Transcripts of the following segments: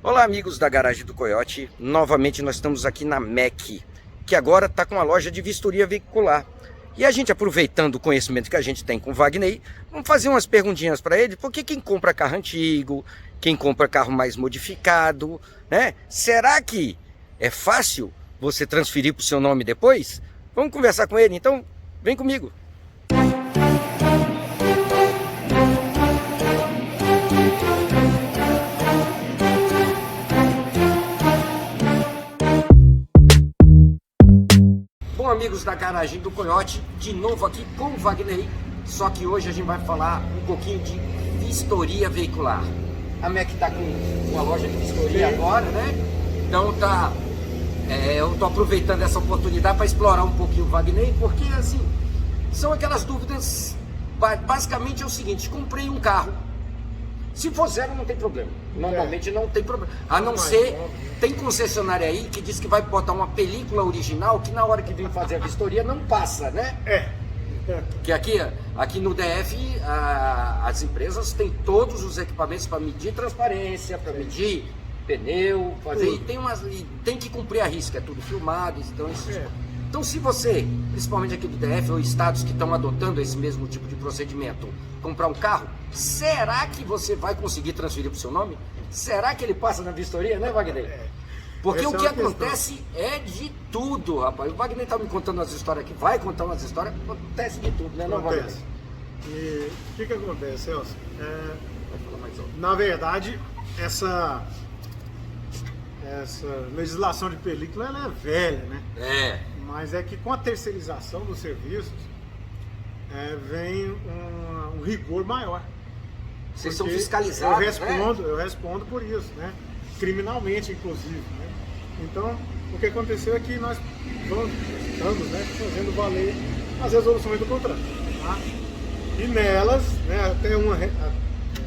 Olá, amigos da Garagem do Coiote. Novamente nós estamos aqui na MEC, que agora está com uma loja de vistoria veicular. E a gente, aproveitando o conhecimento que a gente tem com o Wagner, vamos fazer umas perguntinhas para ele, porque quem compra carro antigo, quem compra carro mais modificado, né? Será que é fácil você transferir para o seu nome depois? Vamos conversar com ele, então vem comigo. Bom, amigos da Garagem do Coiote, de novo aqui com o Wagner, só que hoje a gente vai falar um pouquinho de vistoria veicular. A MEC está com uma loja de vistoria agora, né? Então eu estou aproveitando essa oportunidade para explorar um pouquinho o Wagner, porque assim, são aquelas dúvidas, basicamente é o seguinte: comprei um carro, se for zero não tem problema, normalmente não tem problema, a não ser, tem concessionária aí que diz que vai botar uma película original que na hora que vem fazer a vistoria não passa, né? Que aqui no DF as empresas têm todos os equipamentos para medir transparência, para medir pneu, fazer, e tem que cumprir a risca, é tudo filmado, então se você, principalmente aqui do DF ou estados que estão adotando esse mesmo tipo de procedimento, comprar um carro, será que você vai conseguir transferir para o seu nome? Será que ele passa na vistoria, né, Wagner? Porque o que acontece é de tudo, rapaz. O Wagner está me contando umas histórias aqui, vai contar umas histórias, acontece de tudo, né, não, Wagner? E o que acontece, Celso? Na verdade, essa legislação de película ela é velha, né? Mas é que com a terceirização dos serviços vem um rigor maior. Vocês são fiscalizados, eu respondo por isso, né? Criminalmente, inclusive, né? Então, o que aconteceu é que nós estamos, né, fazendo valer as resoluções do contrato, tá? E nelas, né, até uma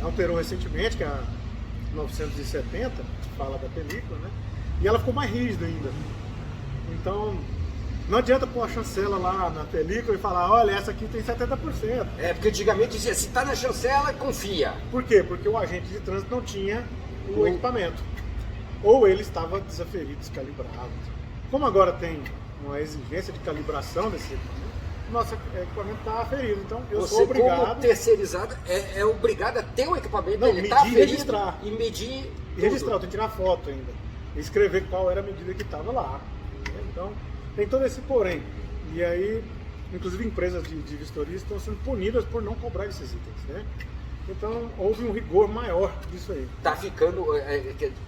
alterou recentemente, que é a 970, que fala da película, né? E ela ficou mais rígida ainda. Então, não adianta pôr a chancela lá na película e falar, olha, essa aqui tem 70%. Porque antigamente dizia, se está na chancela, confia. Por quê? Porque o agente de trânsito não tinha o equipamento. Ou ele estava desaferido, descalibrado. Como agora tem uma exigência de calibração desse equipamento, nosso equipamento está aferido. Então eu sou obrigado... como terceirizado, é obrigado a ter o equipamento, não, ele está aferido, registrar. E medir e registrar, eu tenho que tirar foto ainda. E escrever qual era a medida que estava lá. Então, tem todo esse porém. E aí, inclusive empresas de vistoria estão sendo punidas por não cobrar esses itens, né? Então, houve um rigor maior disso aí. Tá ficando,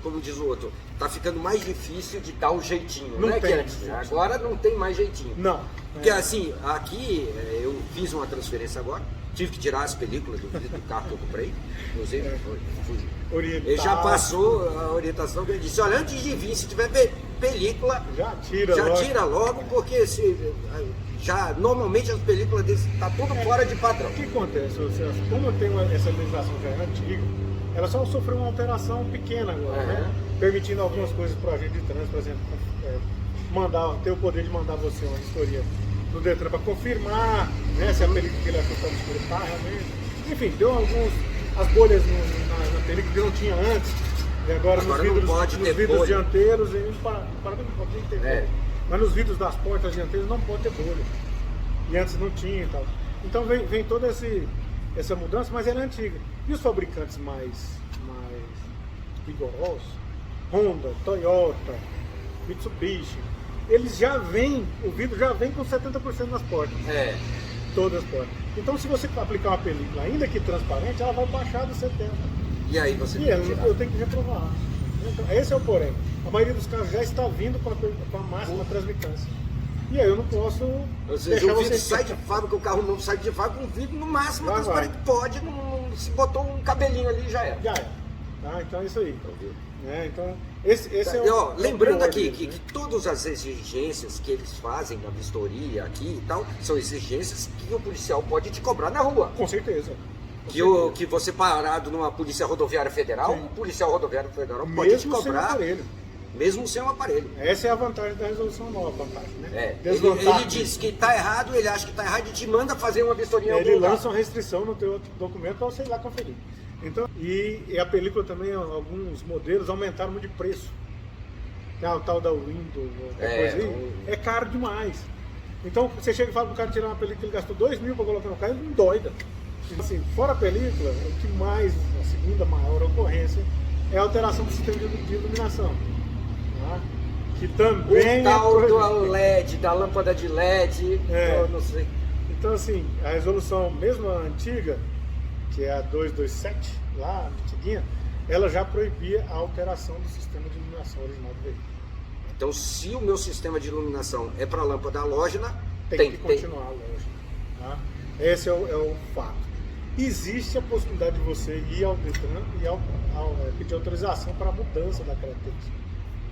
como diz o outro, tá ficando mais difícil de dar o jeitinho, não né? Tem, antes. Agora não tem mais jeitinho. Não. Porque assim, aqui eu fiz uma transferência agora, tive que tirar as películas do vidro do carro que eu comprei, inclusive, ele já passou a orientação que ele disse, olha, antes de vir, se tiver película, já tira logo, porque normalmente as películas deles tá tudo fora de padrão. O que acontece, Celso? Como tem essa legislação já é antiga, ela só sofreu uma alteração pequena agora, né? Permitindo algumas coisas para o agente de trânsito, por exemplo, ter o poder de mandar você uma vistoria do Detran para confirmar, né, se a película que ele achou que estava escura está realmente. Enfim, deu as bolhas na película que não tinha antes, e agora nos vidros dianteiros, pode ter bolha. Mas nos vidros das portas dianteiras não pode ter bolha. E antes não tinha e tal. Então vem toda essa mudança, mas ela é antiga. E os fabricantes mais rigorosos, Honda, Toyota, Mitsubishi, eles o vidro já vem com 70% nas portas. Todas as portas. Então se você aplicar uma película, ainda que transparente, ela vai baixar dos 70%. E aí você eu tenho que reprovar. Então, esse é o porém. A maioria dos carros já está vindo com a máxima transmitância. E aí eu não posso. Ou seja, o vidro sai de fábrica, o carro não sai de fábrica com o vidro no máximo transparente. Pode, se botou um cabelinho ali, já era. Já era. Tá? Então é isso aí. Então, esse é o. Lembrando aqui que todas as exigências que eles fazem na vistoria aqui e tal, são exigências que o policial pode te cobrar na rua. Com certeza. Que você parado numa polícia rodoviária federal, o policial rodoviário federal pode te cobrar. Mesmo sem um aparelho. Essa é a vantagem da resolução nova, né? Ele diz que está errado, ele acha que está errado e te manda fazer uma vistoria em algum lugar. Ele lança uma restrição no teu documento para você ir lá conferir. Então, e a película também, alguns modelos aumentaram muito de preço. O tal da Windows, coisa aí, é caro demais. Então você chega e fala pro cara tirar uma película que ele gastou 2 mil para colocar no carro, ele não doida. Assim, fora a película, o que mais, a segunda maior ocorrência, é a alteração do sistema de iluminação. Tá? Que também o tal do LED, da lâmpada de LED, eu não sei. Então assim, a resolução mesmo a antiga, que é a 227, lá, antiguinha, ela já proibia a alteração do sistema de iluminação original do veículo. Então, se o meu sistema de iluminação é para lâmpada halógena, tem que continuar halógena. Tá? Esse é o fato. Existe a possibilidade de você ir ao Detran e pedir autorização para a mudança da característica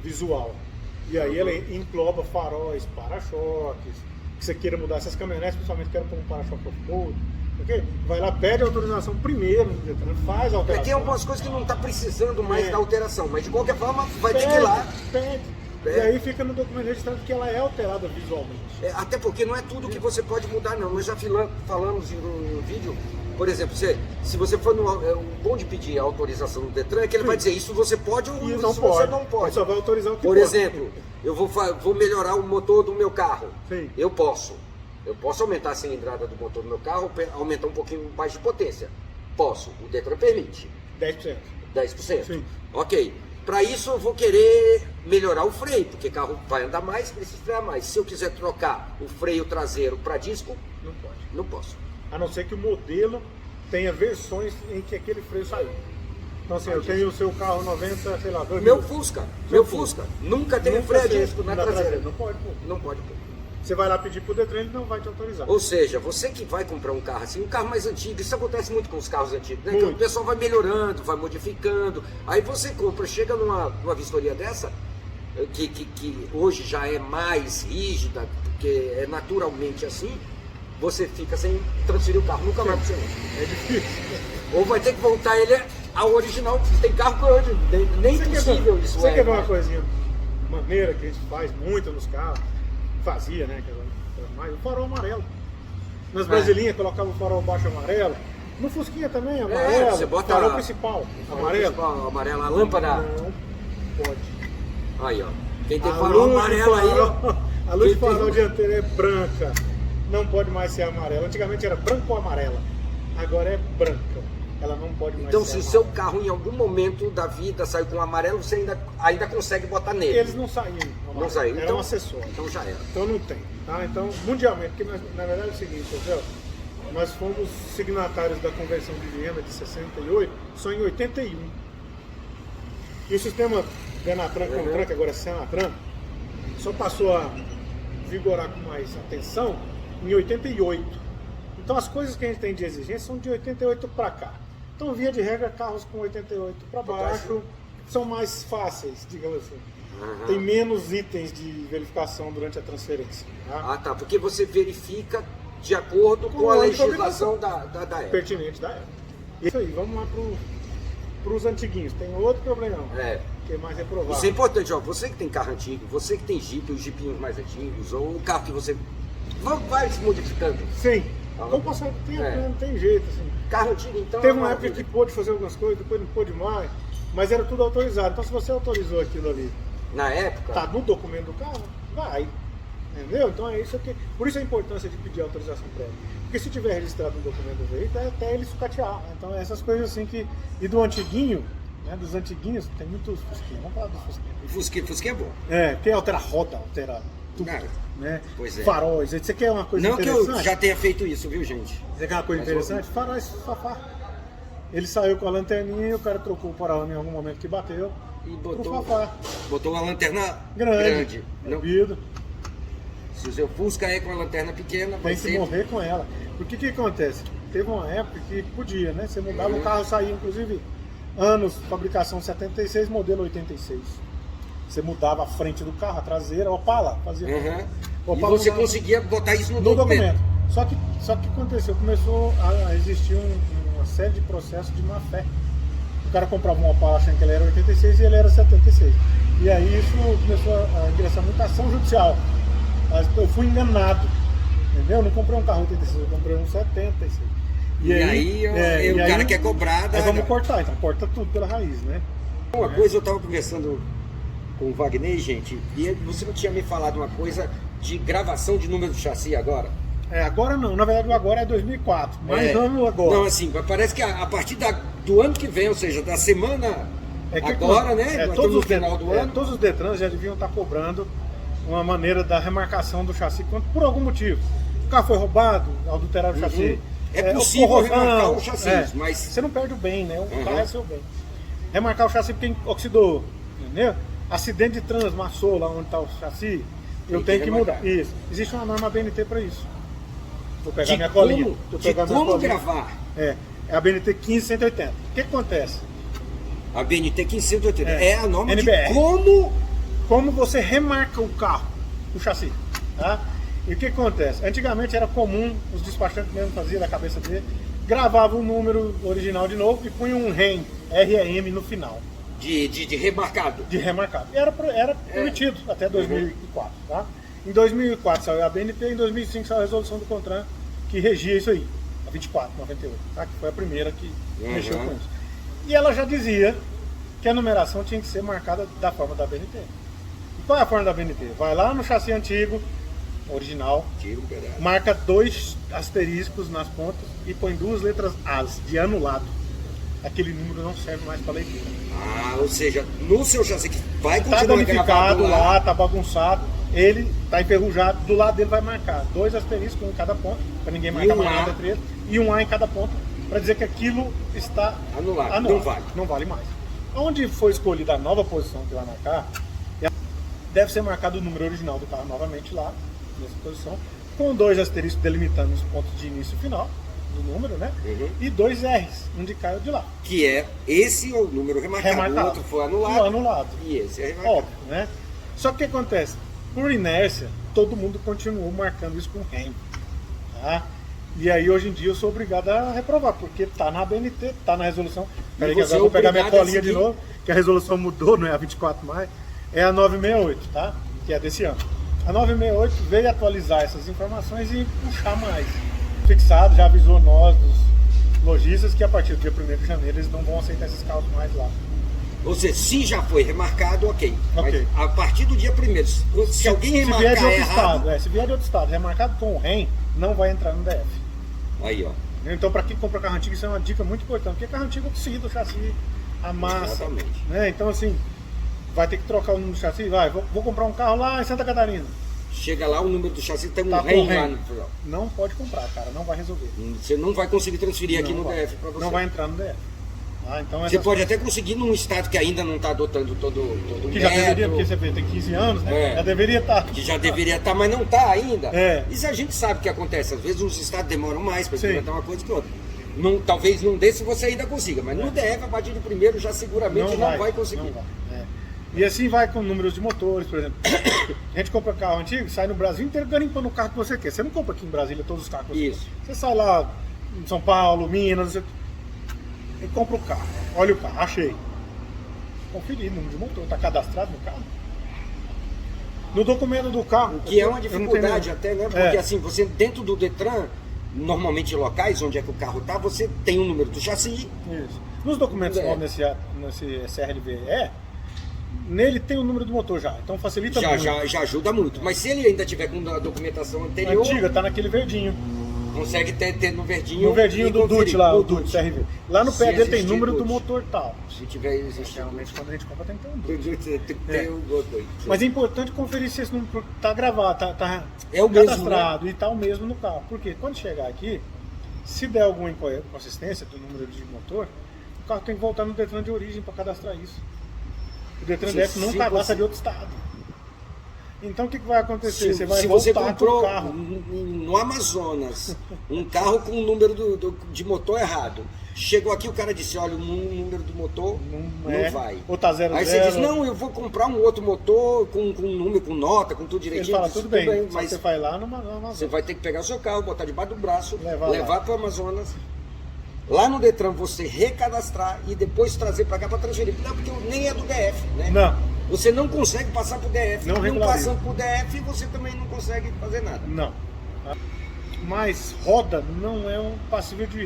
visual. E aí ela engloba faróis, para-choques, que você queira mudar essas caminhonetes, principalmente quero pôr um para-choque off-road. Okay? Vai lá, pede autorização primeiro no Detran, faz a alteração. Tem algumas coisas que não está precisando mais da alteração, mas de qualquer forma vai ter que ir lá. Pede. E aí fica no documento registrado que ela é alterada visualmente. Até porque não é tudo que você pode mudar, não. Nós já falamos em um vídeo, por exemplo, se você for o bom de pedir a autorização do Detran, é que ele vai dizer isso você pode ou isso você não pode. Ele só vai autorizar o que Por pode. exemplo, eu vou melhorar o motor do meu carro. Sim. Eu posso aumentar a cilindrada do motor do meu carro, aumentar um pouquinho mais de potência. Posso. O Detran permite. 10%. 10%. Sim. Ok. Para isso eu vou querer melhorar o freio, porque o carro vai andar mais, precisa frear mais. Se eu quiser trocar o freio traseiro para disco, não pode. Não posso. A não ser que o modelo tenha versões em que aquele freio saiu. Então assim, eu tenho o seu carro 90, sei lá, 2000. Meu Fusca nunca teve freio a disco na traseira. Não pode pôr. Não pode pôr. Você vai lá pedir pro Detran, ele não vai te autorizar. Ou seja, você que vai comprar um carro assim, um carro mais antigo, isso acontece muito com os carros antigos, né? Muito. Que o pessoal vai melhorando, vai modificando, aí você compra, chega numa vistoria dessa, que hoje já é mais rígida, porque é naturalmente assim, você fica sem transferir o carro, nunca mais funciona. É difícil. Ou vai ter que voltar ele ao original, tem carro que hoje nem possível isso Você quer ver uma coisinha maneira que a gente faz muito nos carros? Fazia, né? O farol amarelo. Nas brasilinhas colocava o farol baixo amarelo. No Fusquinha também, amarelo. Você bota farol principal, amarelo. Amarelo, a lâmpada. Não pode. Aí, ó. Quem tem farol amarelo aí. A luz do farol dianteiro é branca. Não pode mais ser amarela. Antigamente era branco ou amarela. Agora é branca. Ela não pode mais então, ser se o amarela. seu carro em algum momento da vida saiu com amarelo, você ainda consegue botar nele. Eles não saíam. Não saíram. Era então, um acessório. Então já era. Então não tem. Tá? Então, mundialmente, porque na verdade é o seguinte, José, nós fomos signatários da Convenção de Viena de 68 só em 81. E o sistema Denatran-Contran, que agora é Senatran, só passou a vigorar com mais atenção em 88. Então as coisas que a gente tem de exigência são de 88 para cá. Então, via de regra, carros com 88 para baixo são mais fáceis, digamos assim. Uhum. Tem menos itens de verificação durante a transferência. Tá? Ah, tá. Porque você verifica de acordo com a legislação da época. Pertinente da época. Isso aí, vamos lá para os antiguinhos. Tem outro problemão, que é mais reprovável. Isso é importante, ó. Você que tem carro antigo, você que tem Jeep, os Jeepinhos mais antigos, ou o carro que você vai se modificando. Sim. Como passar tempo, não tem jeito. Assim. Carro antigo, então. Teve uma época que pôde fazer algumas coisas, depois não pôde mais, mas era tudo autorizado. Então, se você autorizou aquilo ali, na época, tá no documento do carro, vai. Entendeu? Então é isso aqui. Por isso a importância de pedir autorização prévia. Porque se tiver registrado no documento do veículo, é até ele sucatear. Então essas coisas assim que. E do antiguinho, né? Dos antiguinhos, tem muitos Fusquinhos. Vamos falar dos Fusquinhos. Fusquinha é bom. Porque altera a roda, altera tudo. Né? Pois é. Faróis. Você quer uma coisa interessante? Não que eu já tenha feito isso, viu, gente? Você quer uma coisa interessante? Faróis Fafá. Ele saiu com a lanterninha e o cara trocou o para-lama em algum momento que bateu. E botou uma lanterna grande. Não. Se o seu Fusca é com a lanterna pequena, vai tem que morrer com ela. Porque o que acontece? Teve uma época que podia, né? Você mudava, o carro saía, inclusive, anos, fabricação 76, modelo 86. Você mudava a frente do carro, a traseira, a Opala, fazia. Opala, e você conseguia botar isso no documento. Só que aconteceu, começou a existir uma série de processos de má fé. O cara comprava uma Opala achando que ele era 86 e ele era 76. E aí isso começou a ingressar muita ação judicial. Mas eu fui enganado, entendeu? Eu não comprei um carro 86, eu comprei um 76. E aí o cara quer cobrar. Nós vamos cortar, então corta tudo pela raiz, né? Uma coisa, eu estava conversando com o Wagner, gente, e você não tinha me falado uma coisa de gravação de número do chassi agora? Agora não, na verdade o agora é 2004, mas vamos agora. Não, assim, parece que a partir do ano que vem, ou seja, da semana agora, né? Nós estamos no final do ano. Todos os Detrans já deviam estar cobrando uma maneira da remarcação do chassi, por algum motivo. O carro foi roubado, adulteraram o chassi. É possível remarcar o chassi, mas... Você não perde o bem, né? O carro é seu bem. Remarcar o chassi porque oxidou, entendeu? Acidente de trânsito, amassou lá onde está o chassi, eu tenho que mudar. Isso. Existe uma norma BNT para isso. Vou pegar minha colinha. Como gravar? É a BNT 15180. O que acontece? A BNT 15180 é a norma NBR. de como você remarca o carro, o chassi, tá? E o que acontece? Antigamente era comum, os despachantes mesmo faziam da cabeça dele, gravavam o número original de novo e punham um REM, RAM no final. De remarcado. De remarcado. Era permitido até 2004, tá? Em 2004 saiu a BNT, em 2005 saiu a resolução do CONTRAN que regia isso aí, a 2498, tá? Que foi a primeira que mexeu com isso. E ela já dizia que a numeração tinha que ser marcada da forma da BNT. E qual é a forma da BNT? Vai lá no chassi antigo, original, marca 2 asteriscos nas pontas e põe 2 letras As de anulado. Aquele número não serve mais para leitura. Ou seja, no seu chassi que vai continuar danificado lá, tá bagunçado, ele tá enferrujado, do lado dele vai marcar 2 asteriscos em cada ponta, para ninguém marcar mais nada entre eles, e um A em cada ponta, para dizer que aquilo está anulado. Não vale mais. Onde foi escolhida a nova posição que vai marcar, deve ser marcado o número original do carro novamente lá, nessa posição, com 2 asteriscos delimitando os pontos de início e final do número, né? E 2 R's, um de cá e de lá. Que é esse o número remarcado. O outro foi anulado. E esse é remarcado. Óbvio, né? Só que o que acontece? Por inércia, todo mundo continuou marcando isso com REM. Tá? E aí hoje em dia eu sou obrigado a reprovar, porque tá na BNT, tá na resolução. Peraí que agora eu vou pegar minha colinha de novo, que a resolução mudou, não é a 24 mais, é a 968, tá? Que é desse ano. A 968 veio atualizar essas informações e puxar mais. Fixado, já avisou nós, dos lojistas, que a partir do dia 1º de janeiro eles não vão aceitar esses carros mais lá. Ou seja, se já foi remarcado, ok. Mas a partir do dia 1º, se alguém remarcar se vier de outro estado, remarcado com o REM, não vai entrar no DF. Aí, ó. Então, para quem compra carro antigo, isso é uma dica muito importante, porque carro antigo oxida o chassi, amassa. Exatamente. Né? Então, assim, vai ter que trocar o número do chassi, vou comprar um carro lá em Santa Catarina. Chega lá, o número do chassi tem um REM lá no final. Não pode comprar, cara, não vai resolver. Você não vai conseguir transferir aqui no DF para você. Não vai entrar no DF. Então você pode até conseguir num estado que ainda não está adotando todo o que já deveria, porque você tem 15 anos, né? Já deveria estar. Que já deveria estar, mas não está ainda. Isso a gente sabe que acontece. Às vezes os estados demoram mais para implementar uma coisa que outra. Talvez num desse você ainda consiga, mas no DF, a partir do 1º, já seguramente não vai conseguir. Não vai. E assim vai com números de motores, por exemplo. A gente compra carro antigo, sai no Brasil inteiro garimpando o carro que você quer. Você não compra aqui em Brasília todos os carros que você quer. Você sai lá em São Paulo, Minas, e compra o carro. Olha o carro, achei. Conferir o número de motor, está cadastrado no carro. No documento do carro. O que é uma dificuldade até, né? Porque assim, você dentro do Detran, normalmente locais onde é que o carro está, você tem o número do chassi. Isso. Nos documentos nesse CRLVE, nele tem o número do motor já, então facilita muito. Já ajuda muito, mas se ele ainda tiver com a documentação anterior... Antiga, tá naquele verdinho. Consegue ter no verdinho... No verdinho do DUT lá, o DUT CRV. Lá no pé dele tem número do motor tal. Se tiver existindo. Realmente quando a gente compra tem que ter um DUT. Tem que ter o DUT. Mas é importante conferir se esse número tá gravado, tá é o mesmo, cadastrado, né? E tá o mesmo no carro. Porque quando chegar aqui, se der alguma inconsistência do número de motor, o carro tem que voltar no Detran de origem para cadastrar isso. O Detran DF não cadastra de outro estado. Então o que vai acontecer? Você vai voltar com o carro. No Amazonas um carro com o número de motor errado. Chegou aqui, o cara disse, olha, o número do motor não vai. Ou tá 00. Aí você diz, não, eu vou comprar um outro motor com número, com nota, com tudo direitinho. Ele fala, tudo bem, mas você vai lá no Amazonas. Você vai ter que pegar o seu carro, botar debaixo do braço, levar para o Amazonas. Lá no Detran você recadastrar e depois trazer para cá para transferir. Não, porque nem é do DF, né? Não. Você não consegue passar para o DF. Não passando para o DF, você também não consegue fazer nada. Não. Mas roda não é um passível de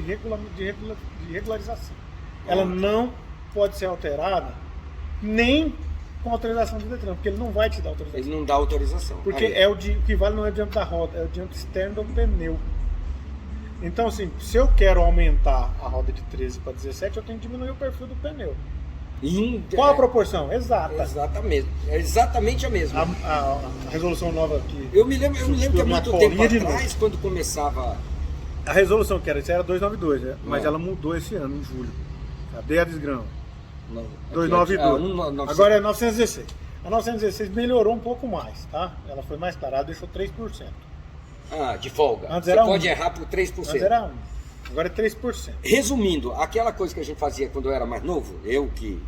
regularização. Ela não pode ser alterada nem com autorização do Detran, porque ele não vai te dar autorização. Ele não dá autorização. Porque o que vale não é o diâmetro da roda, é o diâmetro externo do pneu. Então, assim, se eu quero aumentar a roda de 13 para 17, eu tenho que diminuir o perfil do pneu. Qual a proporção? Exata. Exatamente. É exatamente a mesma. A resolução nova aqui. Eu me lembro que há muito tempo atrás, quando começava... A resolução que era, isso era 292, né? Mas ela mudou esse ano, em julho. Cadê a desgrama? 292. Agora é 916. A 916 melhorou um pouco mais, tá? Ela foi mais clara, deixou 3%. Ah, de folga. Antes Você era pode 1. errar por 3%. Antes era 1. Agora é 3%. Resumindo, aquela coisa que a gente fazia quando eu era mais novo, eu que...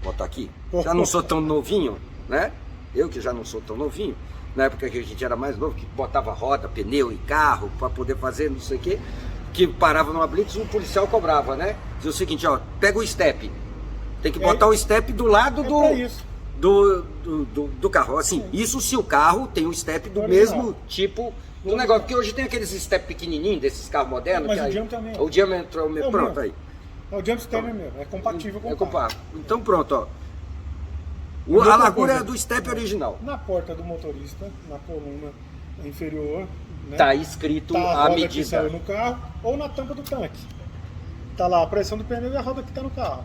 Vou botar aqui. Já não sou tão novinho, né? Eu que já não sou tão novinho. Na época que a gente era mais novo, que botava roda, pneu e carro para poder fazer não sei o quê, que parava numa blitz, o policial cobrava, né? Dizia o seguinte, ó, pega o step. Tem que botar o step do lado do carro. Assim, isso se o carro tem o step do mesmo tipo do negócio. Porque hoje tem aqueles step pequenininhos desses carros modernos. Mas que o aí, diâmetro também. o diâmetro é o mesmo. Pronto, aí. O diâmetro externo é mesmo, é compatível com o carro. Então pronto, ó. A largura é do step original. Na porta do motorista, na coluna inferior, né, tá escrito a a roda que medida. saiu no carro ou na tampa do tanque. Tá lá a pressão do pneu e a roda que tá no carro.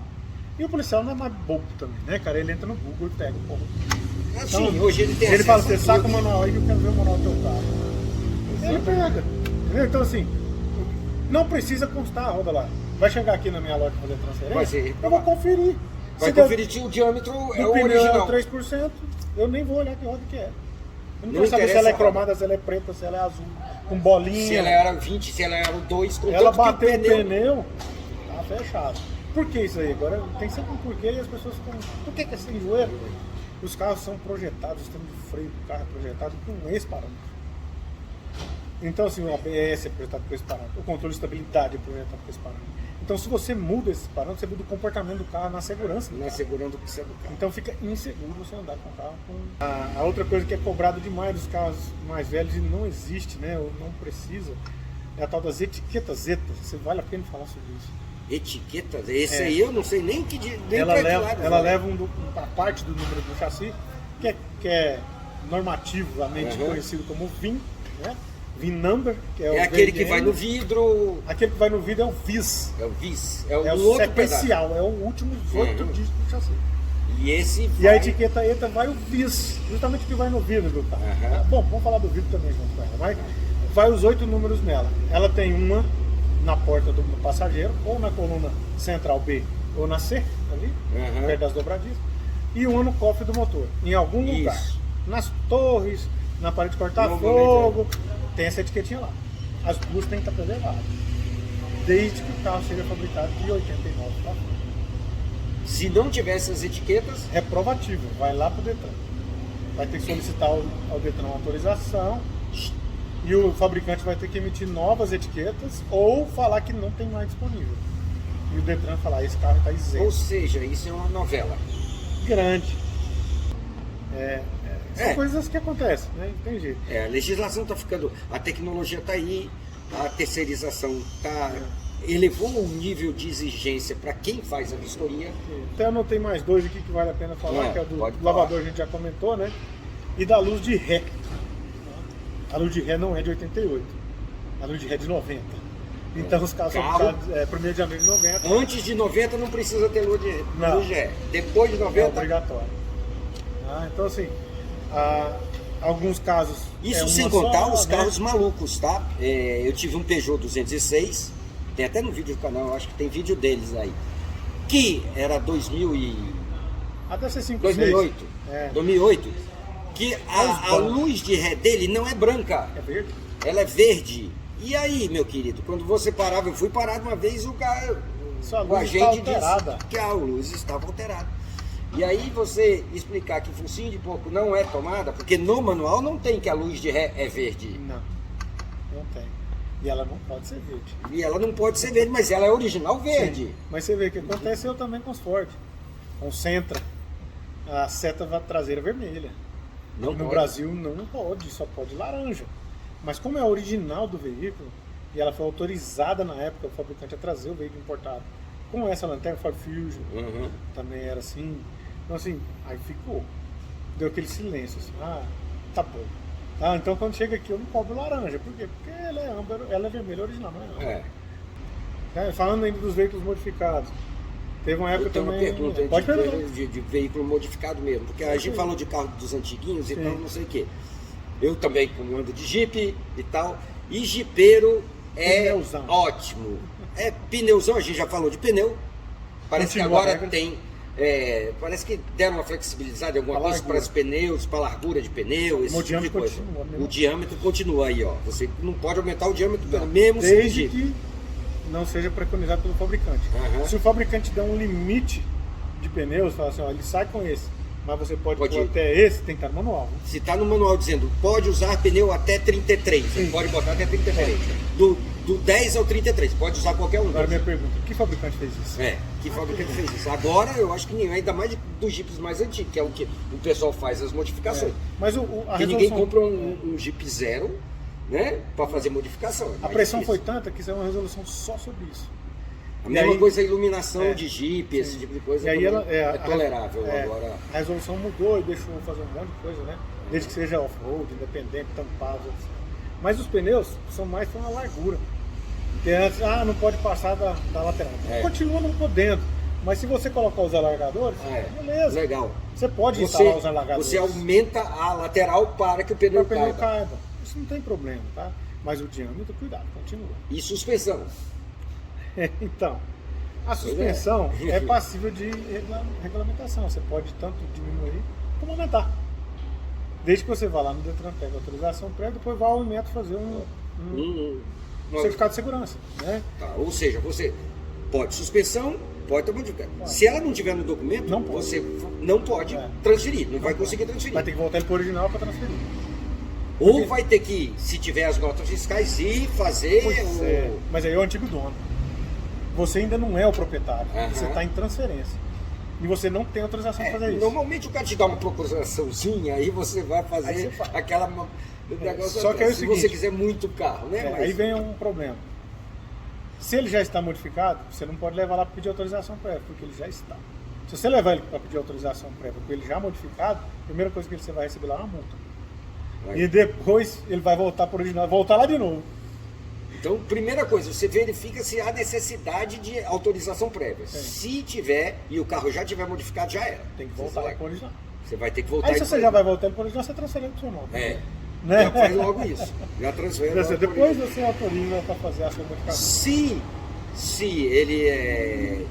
E o policial não é mais bobo também, né, cara? Ele entra no Google e pega o porra. Assim, hoje ele tem Ele fala acesso assim, a saca o tudo. manual aí que eu quero ver o manual do teu carro. Ele pega. Entendeu? Então assim, não precisa constar a roda lá. Vai chegar aqui na minha loja fazer transferência, Vai ser. eu vou conferir. Vai Se conferir se o diâmetro é do o pneu original. é 3%, eu nem vou olhar que roda que é. Eu não Não quero saber se interessa ela é a roda. cromada, se ela é preta, se ela é azul, com bolinha. Se ela era 20, se ela era 2, com Ela tanto que bateu o pneu... o pneu, tá fechado. Por que isso aí? Agora tem sempre um porquê e as pessoas ficam. Por que é sem joelho? Os carros são projetados, o sistema de freio do carro é projetado com esse parâmetro. Então, assim, o ABS é projetado com esse parâmetro, o controle de estabilidade é projetado com esse parâmetro. Então, se você muda esse parâmetro, você muda o comportamento do carro na segurança. Não é segurando o que você é do carro. Então fica inseguro você andar com o carro. A outra coisa que é cobrada demais dos carros mais velhos e não existe, né? Ou não precisa, é a tal das etiquetas Zeta. Você vale a pena falar sobre isso. Etiquetas? Esse aí eu não sei nem que nem Ela pra que leva, lado ela vai. leva a parte do número do chassi, que é normativamente conhecido como VIN, né? VIN number, que é o aquele VIN. que vai no vidro. Aquele que vai no vidro é o VIS. É o vis. É o É o outro pedaço. sequencial, é o último 8 dígitos do chassi. E esse E vai... a etiqueta ETA vai o VIS, justamente o que vai no vidro do carro. Aham. Bom, vamos falar do vidro também junto com ela, mas vai os 8 números nela. Ela tem uma na porta do passageiro, ou na coluna central B, ou na C, ali, Aham. perto das dobradiscas, e uma no cofre do motor, em algum lugar. Isso. Nas torres, na parede de cortar-fogo, tem essa etiquetinha lá. As duas têm que estar preservadas, desde que o carro seja fabricado de 89 para frente. Se não tivesse as etiquetas, Reprovativo, vai lá pro Detran. Vai ter que solicitar ao Detran uma autorização e o fabricante vai ter que emitir novas etiquetas ou falar que não tem mais disponível. E o Detran falar, esse carro está ou isento. seja, isso é uma novela. Grande. São É. coisas que acontecem, né? Não tem jeito. A legislação está ficando, a tecnologia está aí, a terceirização elevou o nível de exigência para quem faz a vistoria. Até eu anotei mais dois aqui que vale a pena falar, que é o do pode lavador, falar. a gente já comentou, né? E da luz de ré. A luz de ré não é de 88, a luz de ré é de 90. Então os carros são Carro. puxados 1º de janeiro de 90. Antes de 90 não precisa ter luz de Não. ré. Depois de É 90, obrigatório. Então assim, alguns casos. isso uma sem contar só, os né? carros malucos, tá? Eu tive um Peugeot 206, tem até no vídeo do canal, eu acho que tem vídeo deles aí, que era 2008, Até ser 5, 2008, É. 2008, que a luz de ré dele não é branca, É verde? ela é verde. E aí, meu querido, quando você parava, eu fui parado uma vez, Sua o luz agente está alterada. disse que a luz estava alterada. E aí você explicar que focinho de porco não é tomada, porque no manual não tem que a luz de ré é verde. Não tem. E ela não pode ser verde. E ela não pode ser verde, mas ela é original verde. Sim. Mas você vê que aconteceu também com os Ford. Com o Sentra, a seta traseira vermelha. Não No pode. Brasil não pode, só pode laranja. Mas como é original do veículo, e ela foi autorizada na época, o fabricante a trazer o veículo importado, com essa lanterna, Ford Fusion, também era assim. Então assim, aí ficou. Deu aquele silêncio, assim, tá bom. Então quando chega aqui eu não cobro laranja. Por quê? Porque ela é âmbar, ela é vermelha original, não é âmbar. Falando ainda dos veículos modificados, teve uma época também... Uma pergunta de veículo modificado mesmo, porque a gente falou de carro dos antiguinhos, então não sei o quê. Eu também ando de Jeep e tal, e jipeiro pneuzão. Ótimo. É pneuzão, a gente já falou de pneu, parece que agora tem... parece que deram uma flexibilizada em alguma coisa para os pneus, para a largura de pneu, esse tipo de coisa. O diâmetro continua aí, ó. Você não pode aumentar o diâmetro pelo mesmo desde que não seja preconizado pelo fabricante. Se o fabricante der um limite de pneus, fala assim, ó, ele sai com esse, mas você pode pôr até esse, tem que estar no manual. Né? Se está no manual dizendo pode usar pneu até 33, você pode botar até 33. Do 10 ao 33, pode usar qualquer um. Agora minha pergunta, que fabricante fez isso? Que fabricante fez isso? Agora eu acho que nenhum, ainda mais dos Jeeps mais antigos, que é o que o pessoal faz as modificações. Mas ninguém compra um Jeep zero, né, para fazer modificação. A pressão foi tanta que isso é uma resolução só sobre isso. A mesma coisa a iluminação de Jeep, esse tipo de coisa, e aí é tolerável. Agora a resolução mudou e deixou fazer um monte de coisa, né? Desde que seja off-road, independente, tampado, assim. Mas os pneus são mais para uma largura. Porque antes, não pode passar da lateral. Continua não podendo. Mas se você colocar os alargadores, beleza. Legal. Você pode instalar os alargadores. Você aumenta a lateral para que o pneu caiba. Isso não tem problema, tá? Mas o diâmetro, cuidado, continua. E suspensão? Então, a suspensão é passível de regulamentação. Você pode tanto diminuir como aumentar. Desde que você vá lá no Detran, pega a autorização prévia, depois vá ao Inmetro fazer um certificado de segurança. Né? Ou seja, você pode suspensão, pode modificar. Se ela não tiver no documento, você não pode transferir, não vai conseguir transferir. Vai ter que voltar ele para o original para transferir. Ou vai ter que, se tiver as notas fiscais, ir fazer... Mas aí é o antigo dono. Você ainda não é o proprietário, você está em transferência. E você não tem autorização para fazer isso. Normalmente o cara te dá uma procuraçãozinha, aí você vai fazer aquela... negócio só que é o se seguinte, você quiser muito carro, né? Aí vem um problema. Se ele já está modificado, você não pode levar lá para pedir autorização prévia, porque ele já está. Se você levar ele para pedir autorização prévia, porque ele já modificado, a primeira coisa que você vai receber lá é uma multa. E depois ele vai voltar para o original, voltar lá de novo. Então, primeira coisa, você verifica se há necessidade de autorização prévia. Se tiver, e o carro já tiver modificado, já era. Tem que voltar lá para o original. Você vai ter que voltar. Aí se você já vai voltar para o original, você transfere para o seu nome. Né? Já faz logo isso. Já transfere. Depois você autoriza para fazer a sua modificação. Se ele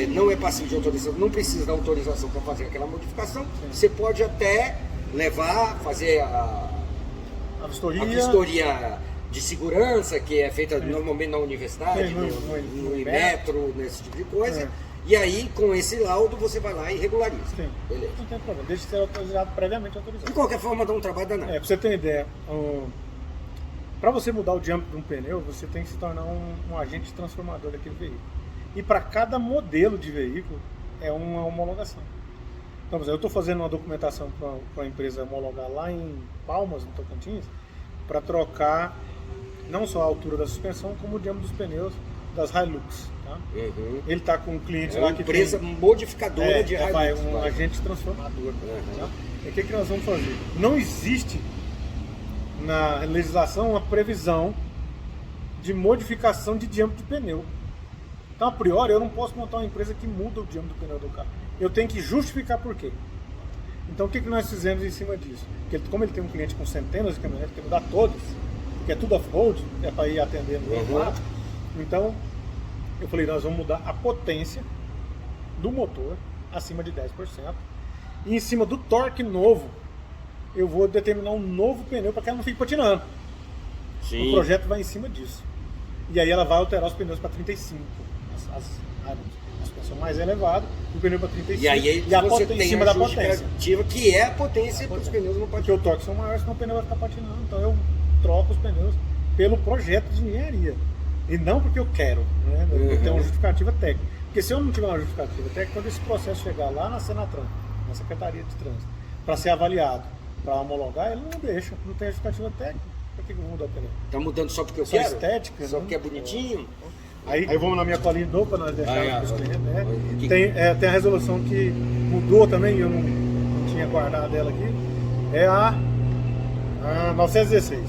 não é passivo de autorização, não precisa da autorização para fazer aquela modificação, você pode até levar, fazer a vistoria de segurança, que é feita normalmente na universidade, no Inmetro, nesse tipo de coisa. E aí, com esse laudo, você vai lá e regulariza. Sim. Beleza. Não tem problema, deixa de ser autorizado, previamente autorizado. De qualquer forma, dá um trabalho danado. Pra você ter ideia, para você mudar o diâmetro de um pneu, você tem que se tornar um agente transformador daquele veículo. E para cada modelo de veículo, é uma homologação. Então, eu estou fazendo uma documentação para a empresa homologar lá em Palmas, no Tocantins, para trocar não só a altura da suspensão, como o diâmetro dos pneus das Hilux. Tá? Ele está com um cliente lá que tem... empresa modificadora de Hilux. Um agente transformador. Tá? E o que nós vamos fazer? Não existe na legislação uma previsão de modificação de diâmetro de pneu. Então, a priori, eu não posso montar uma empresa que muda o diâmetro do pneu do carro. Eu tenho que justificar por quê. Então, o que nós fizemos em cima disso? Porque como ele tem um cliente com centenas de caminhonetes, tem que mudar todas, porque é tudo off-road, é para ir atendendo o lado. Então, eu falei, nós vamos mudar a potência do motor acima de 10%. E em cima do torque novo, eu vou determinar um novo pneu para que ela não fique patinando. Sim. O projeto vai em cima disso. E aí ela vai alterar os pneus para 35. A suspensão mais elevada, o pneu para 35. E aí você tem em cima da potência. Que é a potência para os pneus não patinam. Porque o torque são maiores, senão o pneu vai ficar patinando. Então eu troco os pneus pelo projeto de engenharia. E não porque eu quero, né? Eu tenho uma justificativa técnica. Porque se eu não tiver uma justificativa técnica, quando esse processo chegar lá na Senatran, na Secretaria de Trânsito, para ser avaliado, para homologar, ele não deixa, não tem justificativa técnica. Por que eu vou mudar o pneu? Tá mudando só porque eu Só quero? estética, Só né? porque é bonitinho? Aí vamos na minha colinha de dopa, nós deixamos os clientes, né? Que- Tem a resolução que mudou também, eu não tinha guardado ela aqui. É a 916,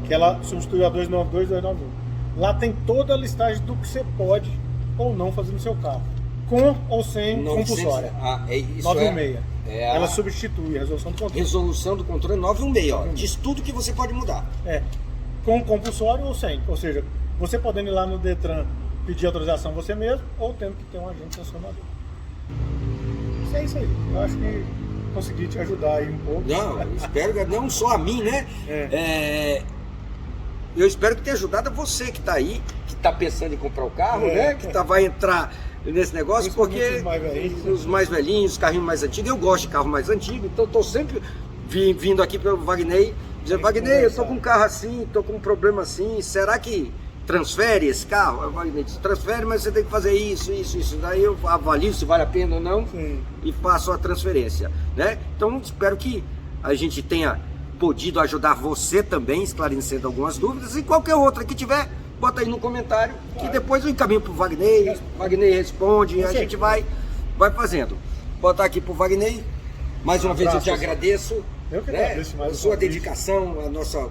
que ela substituiu a 292 e 291. Lá tem toda a listagem do que você pode ou não fazer no seu carro, com ou sem 900, compulsória. isso 916. é a Ela substitui a resolução do controle. resolução do controle 916, ó. Diz tudo que você pode mudar. Com compulsório ou sem. Ou seja, você podendo ir lá no Detran pedir autorização você mesmo, ou tendo que ter um agente sancionador. Isso é isso aí. Eu acho que consegui te ajudar aí um pouco. Não, eu espero que não só a mim, né? Eu espero que tenha ajudado a você que está aí, que está pensando em comprar o carro, né? Que vai entrar nesse negócio, porque os mais velhinhos, os carrinhos mais antigos, eu gosto de carro mais antigo, então estou sempre vindo aqui pelo Wagner, dizendo, Wagner, eu estou com um carro assim, estou com um problema assim, será que transfere esse carro? O Wagner diz, transfere, mas você tem que fazer isso. Daí eu avalio se vale a pena ou não. Sim. E faço a transferência, né? Então espero que a gente tenha podido ajudar você também, esclarecendo algumas dúvidas, e qualquer outra que tiver, bota aí no comentário, que depois eu encaminho pro Wagner, Wagner responde, e a gente vai fazendo. Botar aqui pro Wagner, mais uma vez eu te agradeço. Eu que né? agradeço mais A sua uma vez. dedicação, a nossa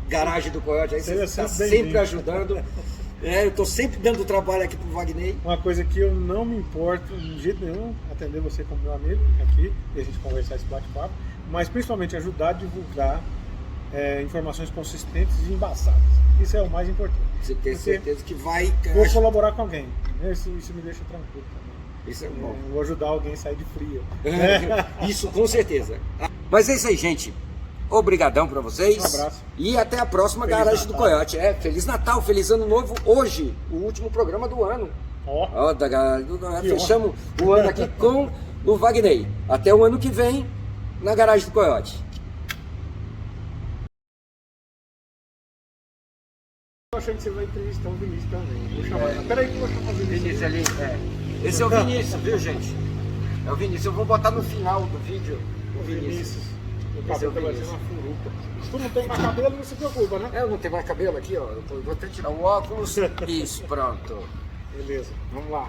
garagem do Coyote, aí você Seja está sempre sempre bem-vindo. ajudando. Eu estou sempre dando trabalho aqui pro Wagner. Uma coisa que eu não me importo de jeito nenhum, atender você como meu amigo aqui, e a gente conversar esse bate-papo, mas principalmente ajudar a divulgar informações consistentes e embaçadas. Isso é o mais importante. Você tem Porque certeza que vai... vou colaborar com alguém, né? Isso me deixa tranquilo também. Isso é bom. Vou ajudar alguém a sair de fria. Isso, com certeza. Mas é isso aí, gente. Obrigadão pra vocês. Um abraço. E até a próxima Feliz Garagem do Natal. Coyote. Feliz Natal, feliz Ano Novo. Hoje, o último programa do ano. Ó, Da Garagem do Coyote. Que Fechamos o ano aqui com o Wagner. Até o ano que vem, na Garagem do Coyote. eu achei que você vai entrevistar o Vinícius também. Vou chamar. Peraí que eu vou chamar o Vinícius. Ali. Esse é o Vinícius, viu, gente? É o Vinícius. Eu vou botar no final do vídeo o Vinícius. O Esse é o cabelo tá parecendo uma furuca. Se tu não tem mais cabelo, não se preocupa, né? Eu não tenho mais cabelo aqui, ó. Eu vou até tirar o óculos. Isso, pronto. Beleza, vamos lá.